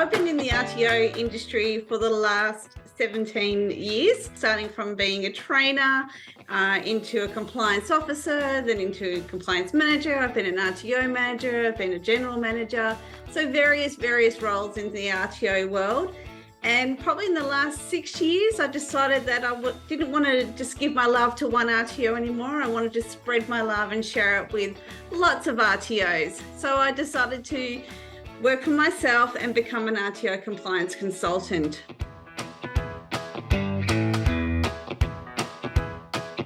I've been in the RTO industry for the last 17 years, starting from being a trainer into a compliance officer, then into a compliance manager. I've been an RTO manager, I've been a general manager. So various roles in the RTO world. And probably in the last 6 years, I decided that I didn't want to just give my love to one RTO anymore. I wanted to spread my love and share it with lots of RTOs. So I decided to work for myself and become an RTO compliance consultant.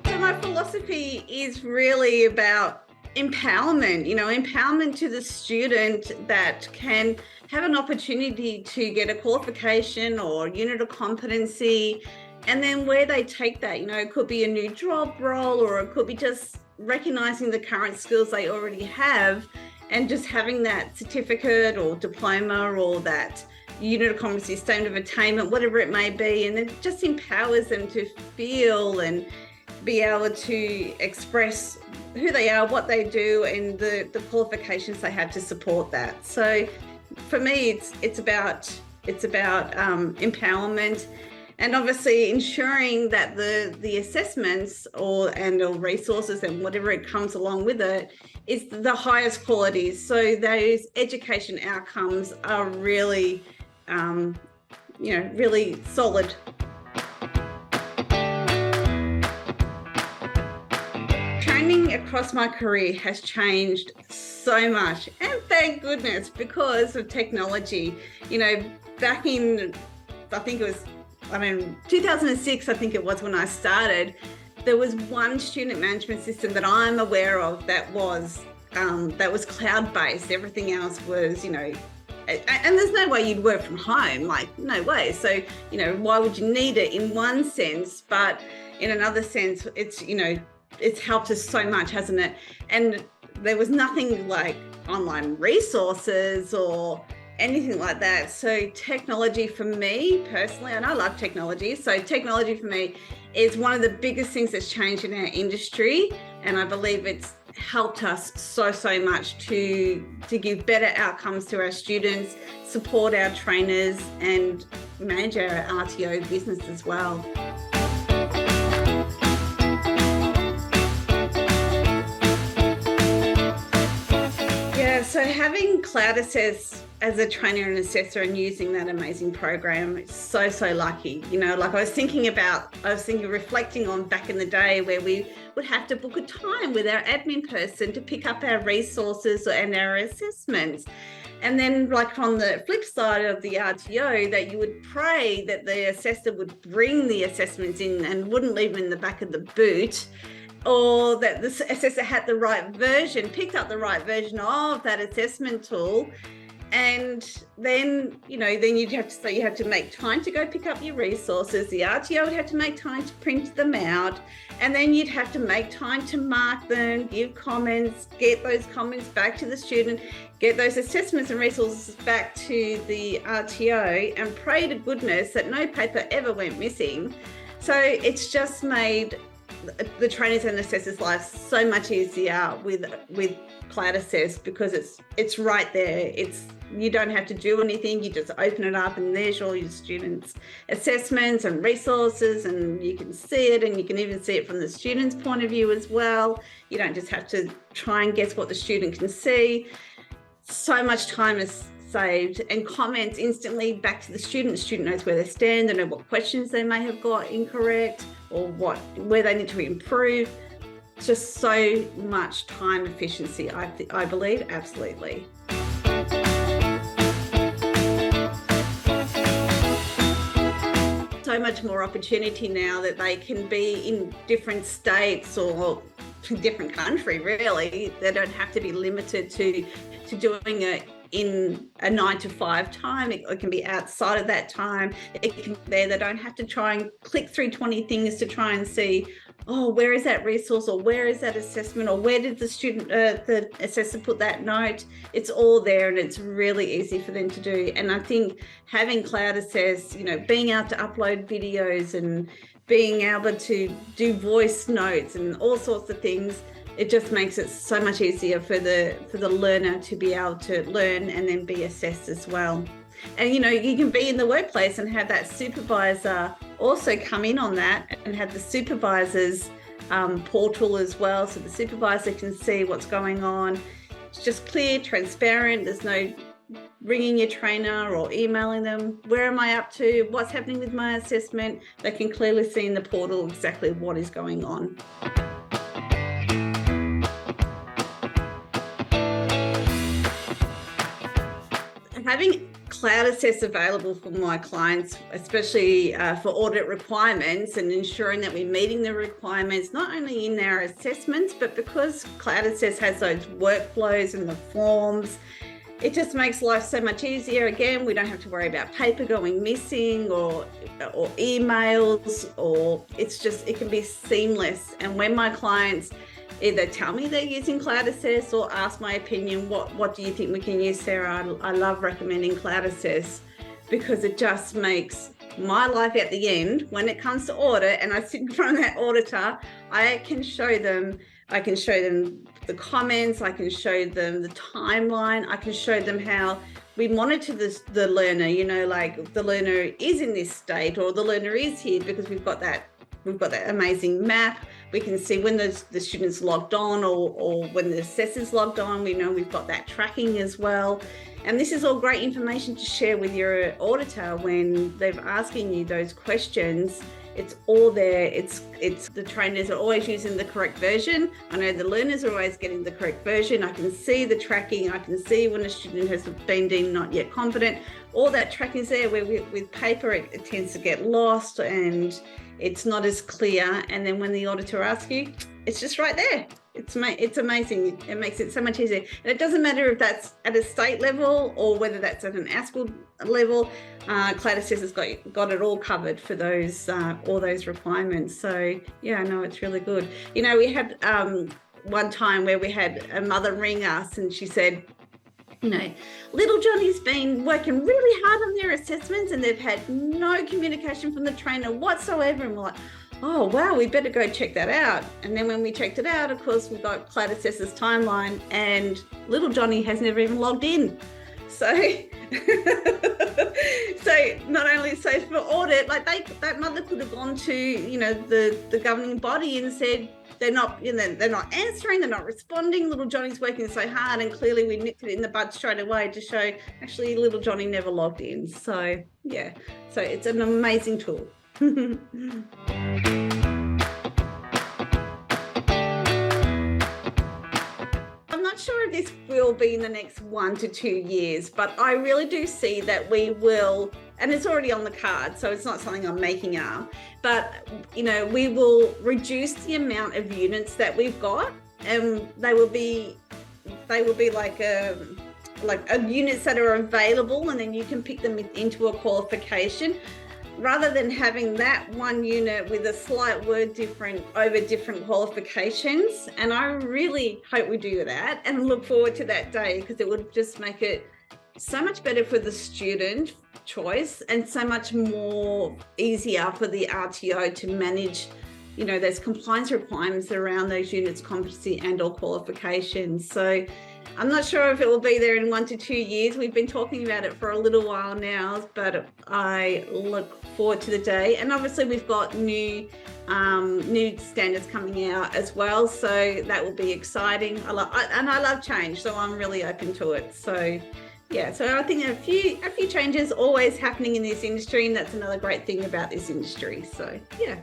So my philosophy is really about empowerment, empowerment to the student that can have an opportunity to get a qualification or unit of competency, and then where they take that, it could be a new job role, or it could be just recognizing the current skills they already have and just having that certificate or diploma or that unit of competency, statement of attainment, whatever it may be, and it just empowers them to feel and be able to express who they are, what they do, and the qualifications they have to support that. So for me, it's about empowerment, and obviously ensuring that the assessments or resources and whatever it comes along with it is the highest quality. So those education outcomes are really, really solid. Training across my career has changed so much, and thank goodness, because of technology. Back in, 2006, I think it was when I started, there was one student management system that I'm aware of that was cloud-based. Everything else was, and there's no way you'd work from home, no way. So, why would you need it in one sense? But in another sense, it's helped us so much, hasn't it? And there was nothing like online resources or anything like that. So technology for me personally, and I love technology, so technology for me is one of the biggest things that's changed in our industry, and I believe it's helped us so much to give better outcomes to our students, support our trainers, and manage our RTO business as well. So having Cloud Assess as a trainer and assessor and using that amazing program, it's so lucky. I was reflecting on back in the day where we would have to book a time with our admin person to pick up our resources and our assessments. And then on the flip side of the RTO, that you would pray that the assessor would bring the assessments in and wouldn't leave them in the back of the boot, or that the assessor had the right version, picked up the right version of that assessment tool. And then, then you'd have to say you have to make time to go pick up your resources. The RTO would have to make time to print them out. And then you'd have to make time to mark them, give comments, get those comments back to the student, get those assessments and resources back to the RTO, and pray to goodness that no paper ever went missing. So it's just made the trainers and assessors' lives so much easier with Cloud Assess, because it's right there. You don't have to do anything. You just open it up and there's all your students' assessments and resources, and you can see it, and you can even see it from the student's point of view as well. You don't just have to try and guess what the student can see. So much time is saved, and comments instantly back to the student. The student knows where they stand, they know what questions they may have got incorrect or where they need to improve. Just so much time efficiency, I believe, absolutely. So much more opportunity now that they can be in different states or different country, really. They don't have to be limited to doing it in a 9 to 5 time. It can be outside of that time. It can be there. They don't have to try and click through 20 things to try and see, where is that resource, or where is that assessment, or where did the assessor put that note? It's all there, and it's really easy for them to do. And I think having Cloud Assess, being able to upload videos and being able to do voice notes and all sorts of things, it just makes it so much easier for the learner to be able to learn and then be assessed as well. And, you know, you can be in the workplace and have that supervisor also come in on that and have the supervisor's portal as well. So the supervisor can see what's going on. It's just clear, transparent. There's no ringing your trainer or emailing them. Where am I up to? What's happening with my assessment? They can clearly see in the portal exactly what is going on. Having Cloud Assess available for my clients, especially for audit requirements, and ensuring that we're meeting the requirements, not only in our assessments, but because Cloud Assess has those workflows and the forms, it just makes life so much easier. Again, we don't have to worry about paper going missing or emails, or it can be seamless. And when my clients either tell me they're using Cloud Assess or ask my opinion, what do you think we can use, Sarah? I love recommending Cloud Assess because it just makes my life at the end, when it comes to audit and I sit in front of that auditor, I can show them the comments, I can show them the timeline, I can show them how we monitor the learner, you know, like the learner is in this state or the learner is here, because we've got that amazing map. We can see when the student's logged on or when the assessor's logged on. We know we've got that tracking as well. And this is all great information to share with your auditor when they're asking you those questions. It's all there. It's the trainers are always using the correct version. I know the learners are always getting the correct version. I can see the tracking. I can see when a student has been deemed not yet competent. All that tracking is there. Where with paper, it tends to get lost and it's not as clear. And then when the auditor asks you, it's just right there. It's amazing. It makes it so much easier. And it doesn't matter if that's at a state level or whether that's at an ASQA level. Cloud Assess has got it all covered for those all those requirements. So yeah, no, it's really good. You know, we had one time where we had a mother ring us and she said, you know, little Johnny's been working really hard on their assessments and they've had no communication from the trainer whatsoever. And we're like, oh, wow, we better go check that out. And then when we checked it out, of course, we got Cloud Assess's timeline and little Johnny has never even logged in. So, not only so for audit, like that mother could have gone to, you know, the governing body and said, they're not answering, they're not responding. Little Johnny's working so hard, and clearly we nipped it in the bud straight away to show actually little Johnny never logged in. So yeah, so it's an amazing tool. I'm not sure if this will be in the next 1 to 2 years, but I really do see that we will, and it's already on the card, so it's not something I'm making up, but you know, we will reduce the amount of units that we've got, and they will be like units that are available, and then you can pick them into a qualification, rather than having that one unit with a slight word different over different qualifications. And I really hope we do that and look forward to that day, because it would just make it so much better for the student choice and so much more easier for the RTO to manage, you know, those compliance requirements around those units, competency and or qualifications. So I'm not sure if it will be there in 1 to 2 years. We've been talking about it for a little while now, but I look forward to the day. And obviously we've got new standards coming out as well, so that will be exciting. I love change, so I'm really open to it. So yeah, so I think a few changes always happening in this industry, and that's another great thing about this industry. So yeah.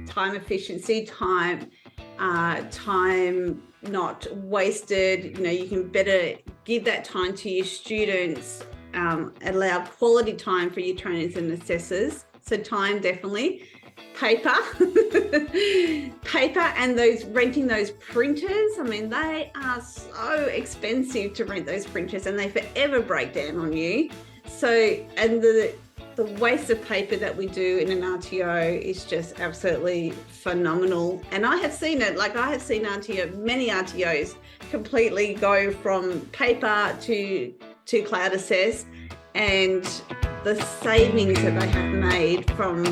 Time efficiency, time not wasted. You know, you can better give that time to your students, allow quality time for your trainers and assessors. So time, definitely. Paper and renting those printers. I mean, they are so expensive to rent those printers, and they forever break down on you. So, and the waste of paper that we do in an RTO is just absolutely phenomenal. And I have seen it, like I have seen many RTOs completely go from paper to Cloud Assess, and the savings that they have made from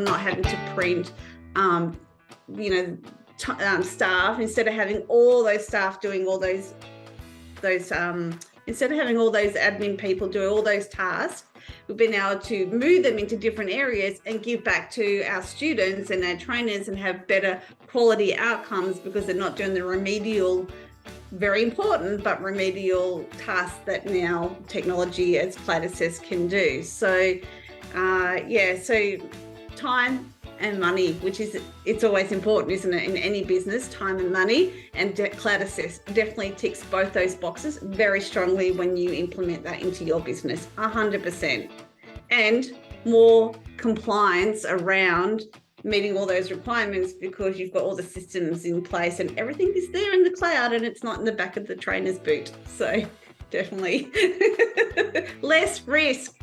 not having to print, you know, staff, instead of having all those staff doing all those instead of having all those admin people do all those tasks, we've been able to move them into different areas and give back to our students and our trainers and have better quality outcomes, because they're not doing the remedial, very important, but remedial tasks that now technology as Cloud Assess can do. So so time and money, which is, it's always important, isn't it, in any business, time and money, and Cloud Assess definitely ticks both those boxes very strongly when you implement that into your business, 100%. And more compliance around meeting all those requirements, because you've got all the systems in place and everything is there in the cloud and it's not in the back of the trainer's boot. So definitely less risk.